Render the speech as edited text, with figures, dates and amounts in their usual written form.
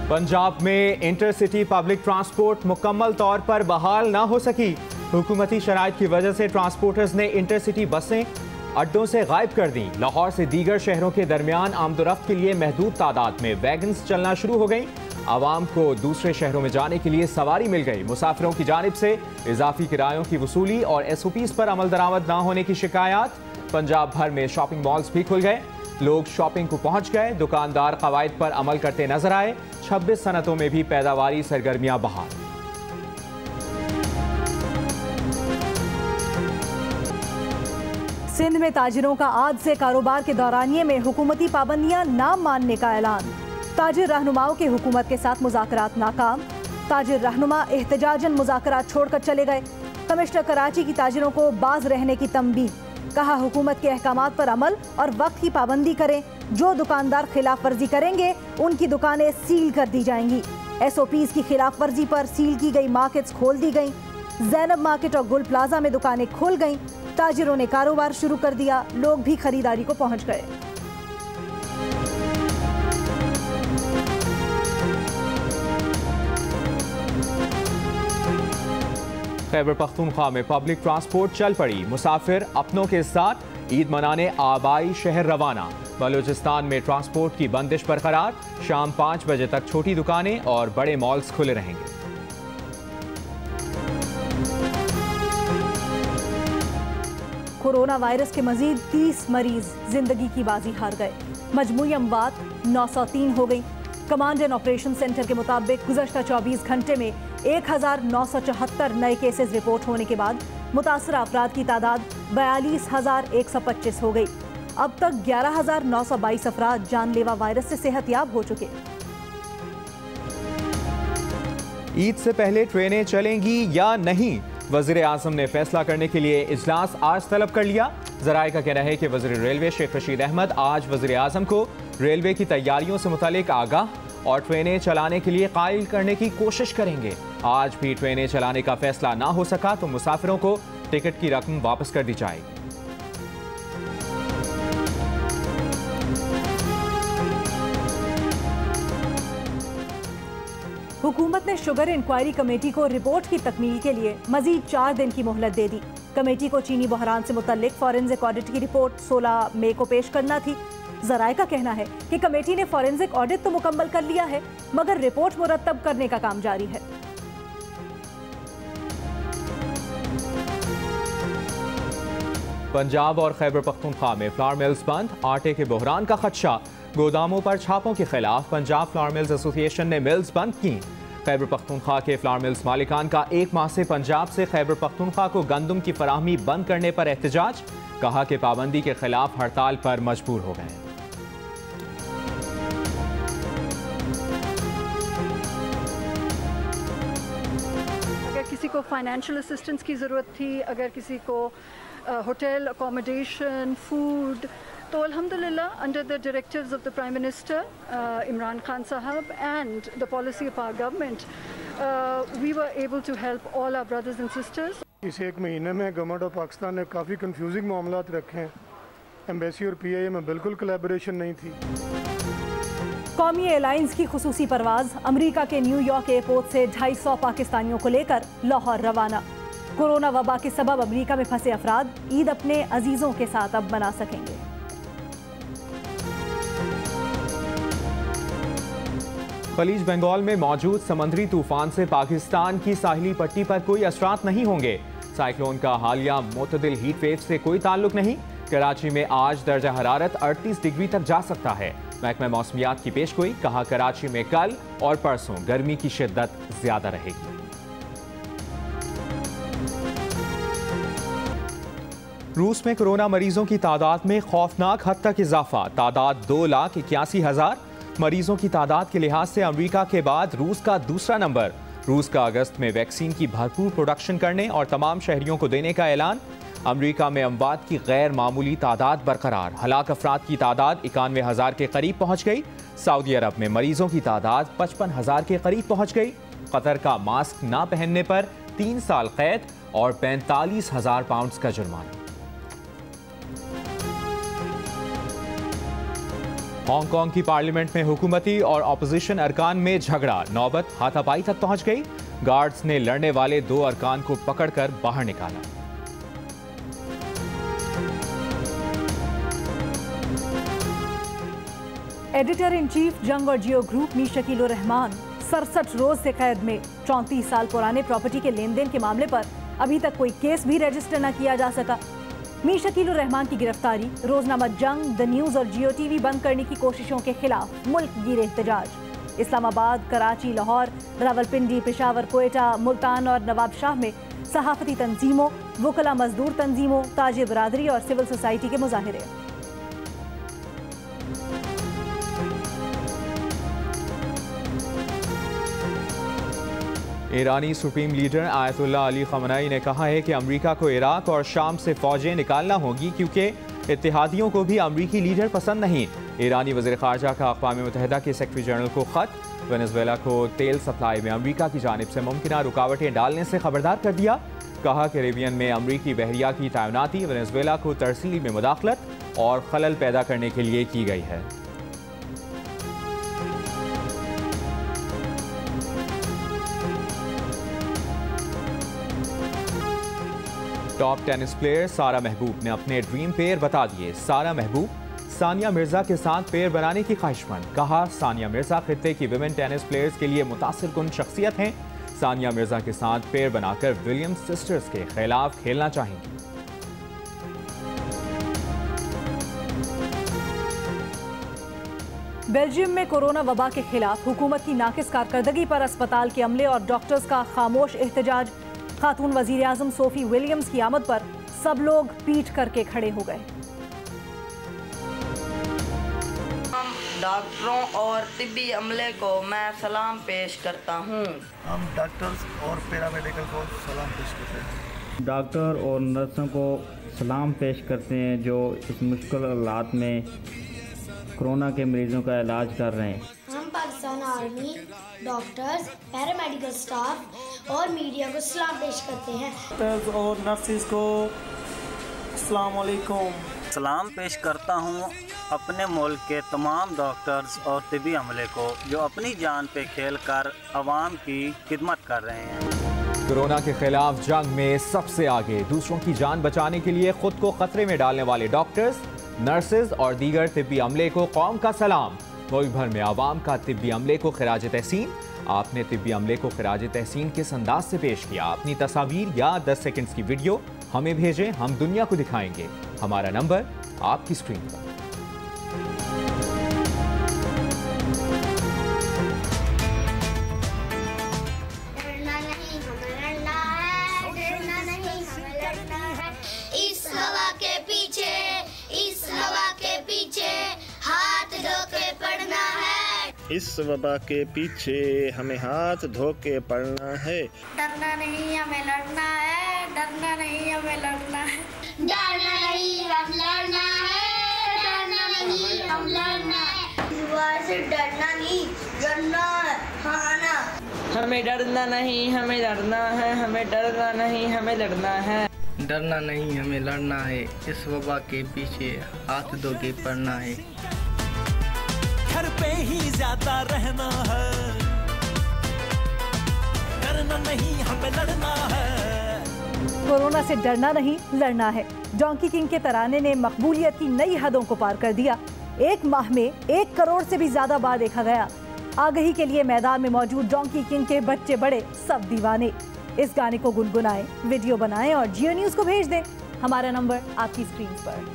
पंजाब में intercity public transport मुकम्मल तौर पर बहाल न हो सकी। हुकूमती शराइत की वजह से ट्रांसपोर्टर्स ने इंटरसिटी बसें अड्डों से गायब कर दी। लाहौर से दीगर शहरों के दरमियान आमदोरफ्त के लिए महदूद तादाद में वैगन्स चलना शुरू हो गई। आवाम को दूसरे शहरों में जाने के लिए सवारी मिल गई। मुसाफिरों की जानिब से इजाफी किरायों की वसूली और SOPs पर अमल दरामद न होने की शिकायत। पंजाब भर में शॉपिंग मॉल्स भी खुल गए, लोग शॉपिंग को पहुंच गए। दुकानदार कवायद पर अमल करते नजर आए। 26 सनतों में भी पैदावारी सरगर्मियां बहाल। सिंध में ताजिरों का आज से कारोबार के दौरानिये में हुकूमती पाबंदियां ना मानने का ऐलान। ताजिर रहनुमाओं के हुकूमत के साथ मुज़ाकरात नाकाम। ताजिर रहनुमा एहतजाजन मुज़ाकरात छोड़कर चले गए। कमिश्नर कराची की ताजिरों को बाज रहने की तंबीह। कहा हुकूमत के अहकामात पर अमल और वक्त की पाबंदी करें। जो दुकानदार खिलाफ वर्जी करेंगे उनकी दुकानें सील कर दी जाएंगी। SOPs की खिलाफ वर्जी पर सील की गई मार्केट्स खोल दी गई। जैनब मार्केट और गुल प्लाजा में दुकानें खुल गईं। ताजिरों ने कारोबार शुरू कर दिया। लोग भी खरीदारी को पहुंच गए। खैबर पख्तूनख्वा में पब्लिक ट्रांसपोर्ट चल पड़ी। मुसाफिर अपनों के साथ ईद मनाने आबाई शहर रवाना। बलूचिस्तान में ट्रांसपोर्ट की बंदिश बरकरार। शाम 5 बजे तक छोटी दुकानें और बड़े मॉल्स खुले रहेंगे। कोरोना वायरस के मजीद 30 मरीज जिंदगी की बाजी हार गए। मजमूई अमवात 903 हो गई। कमांड एंड ऑपरेशन सेंटर के मुताबिक गुज़श्ता 24 घंटे में 1974 नए केसेस रिपोर्ट होने के बाद मुतासरा अफराद की तादाद 42,125 हो गई। अब तक 11,922 अफराद जानलेवा वायरस से सेहतयाब हो चुके। ईद से पहले ट्रेनें चलेंगी या नहीं, वज़ीर आज़म ने फैसला करने के लिए इजलास आज तलब कर लिया। ज़राए का कहना है कि वज़ीर रेलवे शेख रशीद अहमद आज वज़ीर आज़म को रेलवे की तैयारियों से मुतालिक आगाह और ट्रेनें चलाने के लिए कायल करने की कोशिश करेंगे। आज भी ट्रेनें चलाने का फैसला ना हो सका तो मुसाफिरों को टिकट की रकम वापस कर दी जाएगी। हुकूमत ने शुगर इंक्वायरी कमेटी को रिपोर्ट की तकमील के लिए मजीद 4 दिन की मोहलत दे दी। कमेटी को चीनी बहरान से मुतल्लिक फॉरेंसिक ऑडिट की रिपोर्ट 16 मई को पेश करना थी। ज़राए का कहना है कि कमेटी ने फॉरेंसिक ऑडिट तो मुकम्मल कर लिया है, मगर रिपोर्ट मुरतब करने का काम जारी है। पंजाब और खैबर पख्तूनख्वा में फ्लावर मिल्स बंद, आटे के बहरान का खदशा। गोदामों पर छापों के खिलाफ पंजाब फ्लावर मिल्स एसोसिएशन ने मिल्स बंद की। खैबर पख्तूनख्वा के फ्लावर मिल्स मालिकान का 1 माह से पंजाब से खैबर पख्तूनख्वा को गंदम की फराहमी बंद करने पर एहतजाज। कहा कि पाबंदी के खिलाफ हड़ताल पर मजबूर हो गए। अगर किसी को फाइनेंशियल असिस्टेंस की ज़रूरत थी, अगर किसी को होटल अकोमोडेशन, फूड, तो अल्हम्दुलिल्लाह under the directives of the prime minister Imran Khan sahab and the policy of our government we were able to help all our brothers and sisters. इस 1 महीने में गवर्नमेंट ऑफ पाकिस्तान ने काफ़ी कंफ्यूजिंग मामलात रखे हैं। एम्बेसी और PIA में बिल्कुल कोलैबोरेशन नहीं थी। कौमी एयरलाइंस की खुसूसी परवाज अमेरिका के न्यूयॉर्क एयरपोर्ट से 250 पाकिस्तानियों को लेकर लाहौर रवाना। कोरोना वबा के सबब अमेरिका में फंसे अफराद ईद अपने अजीजों के साथ अब मना सकेंगे। खलीज बंगाल में मौजूद समंदरी तूफान से पाकिस्तान की साहिली पट्टी पर कोई असरात नहीं होंगे। साइक्लोन का हालिया मुतदिल हीट वेव से कोई ताल्लुक नहीं। कराची में आज दर्जा हरारत 38 डिग्री तक जा सकता है। महकमा मौसमियात की पेशगोई। कहा कराची में कल और परसों गर्मी की शिद्दत ज्यादा रहेगी। रूस में कोरोना मरीजों की तादाद में खौफनाक हद तक इजाफा। तादाद 2,81,000। मरीजों की तादाद के लिहाज से अमेरिका के बाद रूस का दूसरा नंबर। रूस का अगस्त में वैक्सीन की भरपूर प्रोडक्शन करने और तमाम शहरियों को देने का ऐलान। अमेरिका में अमवात की गैर मामूली तादाद बरकरार। हलाक अफराद की तादाद 91,000 के करीब पहुंच गई। सऊदी अरब में मरीजों की तादाद 55,000 के करीब पहुंच गई। कतर का मास्क ना पहनने पर 3 साल कैद और 45,000 पाउंड का जुर्माना। हांगकांग की पार्लियामेंट में हुकूमती और अपोजिशन अरकान में झगड़ा, नौबत हाथापाई तक पहुंच गई। गार्ड्स ने लड़ने वाले 2 अरकान को पकड़कर बाहर निकाला। एडिटर इन चीफ जंग और जियो ग्रुप मीर शकील उर रहमान 67 रोज से कैद में। 34 साल पुराने प्रॉपर्टी के लेन देन के मामले पर अभी तक कोई केस भी रजिस्टर न किया जा सका। मीर शकील उर रहमान की गिरफ्तारी रोजनामा जंग, द न्यूज और जियो टीवी बंद करने की कोशिशों के खिलाफ मुल्क गिर एहतजाज। इस्लामाबाद, कराची, लाहौर, रावलपिंडी, पेशावर, कोयटा, मुल्तान और नवाबशाह में सहाफती तंजीमों, वकला मजदूर तंजीमों, ताजिर बरादरी और सिविल सोसाइटी के मुजाहिरे। ईरानी सुप्रीम लीडर आयतुल्लाह अली खमनाई ने कहा है कि अमेरिका को इराक और शाम से फौजें निकालना होगी क्योंकि इत्तेहादियों को भी अमेरिकी लीडर पसंद नहीं। ईरानी वज़ीर ख़ारजा का अक़वाम मुत्तहिदा के सेक्रेटरी जनरल को ख़त, वेनेज़ुएला को तेल सप्लाई में अमेरिका की जानिब से मुमकिन रुकावटें डालने से खबरदार कर दिया। कहा कैरेबियन में अमेरिकी बहरिया की तैनाती वेनेज़ुएला को तरसील में मुदाखलत और खलल पैदा करने के लिए की गई है। टॉप टेनिस प्लेयर सारा महबूब ने अपने ड्रीम पेयर बता दिए। सारा महबूब सानिया मिर्जा के साथ पेयर बनाने की ख्वाहिशमंद। कहा सानिया मिर्जा खित्ते की विमेन टेनिस प्लेयर्स के लिए मुतासिर कुन शख्सियत हैं। सानिया मिर्जा के साथ पेयर बनाकर विलियम्स सिस्टर्स के खिलाफ खेलना चाहेंगी। बेल्जियम में कोरोना वबा के खिलाफ हुकूमत की नाकिस कारकर्दगी पर अस्पताल के अमले और डॉक्टर्स का खामोश एहतजाज। खातून वजीर आजम सोफी विलियम्स की आमद पर सब लोग पीट करके खड़े हो गए। डॉक्टरों और तिब्बी अमले को मैं सलाम पेश करता हूँ। हम डॉक्टर्स और पैरामेडिकल को सलाम पेश करते हैं। डॉक्टर और नर्सों को सलाम पेश करते हैं जो इस मुश्किल हालात में कोरोना के मरीजों का इलाज कर रहे हैं। हम Pakistan army, doctors, paramedical staff और मीडिया को सलाम पेश करते हैं। डॉक्टर्स और नर्सेस को अस्सलाम वालेकुम सलाम पेश करता हूँ अपने मुल्क के तमाम डॉक्टर्स और तिब्बी अमले को जो अपनी जान पे खेल कर आवाम की खिदमत कर रहे हैं। कोरोना के खिलाफ जंग में सबसे आगे, दूसरों की जान बचाने के लिए खुद को खतरे में डालने वाले डॉक्टर्स, नर्सेज और दीगर तिब्बी अमले को कौम का सलाम। मुल्क भर में आवाम का तिब्बी अमले को खिराज तहसीन। आपने तिब्बी अमले को खिराज तहसीन किस अंदाज से पेश किया? अपनी तस्वीर या 10 सेकंड्स की वीडियो हमें भेजें, हम दुनिया को दिखाएंगे। हमारा नंबर आपकी स्क्रीन पर। डरना नहीं हमें लड़ना है, डरना नहीं हमें लड़ना है। इस हवा के पीछे, इस हवा के पीछे हाथ धो के पड़ना है। इस वबा के पीछे हमें हाथ धो के पड़ना है। डरना नहीं हमें लड़ना है, डरना नहीं हमें लड़ना है। डरना नहीं हम लड़ना है, डरना नहीं हम लड़ना है। इस बार से डरना नहीं, डरना है, हाँ ना। हमें डरना नहीं, हमें लड़ना है, हमें डरना नहीं, हमें लड़ना है। डरना नहीं हमें लड़ना है, इस वबा के पीछे हाथ धो के पड़ना है। घर पे ही ज्यादा रहना है, डरना नहीं हमें लड़ना है। कोरोना से डरना नहीं लड़ना है। डोंकी किंग के तराने ने मकबूलियत की नई हदों को पार कर दिया। एक माह में 1 करोड़ से भी ज्यादा बार देखा गया। आगही के लिए मैदान में मौजूद डोंकी किंग के बच्चे बड़े सब दीवाने। इस गाने को गुनगुनाएं, वीडियो बनाएं और जियो न्यूज़ को भेज दें। हमारा नंबर आपकी स्क्रीन पर।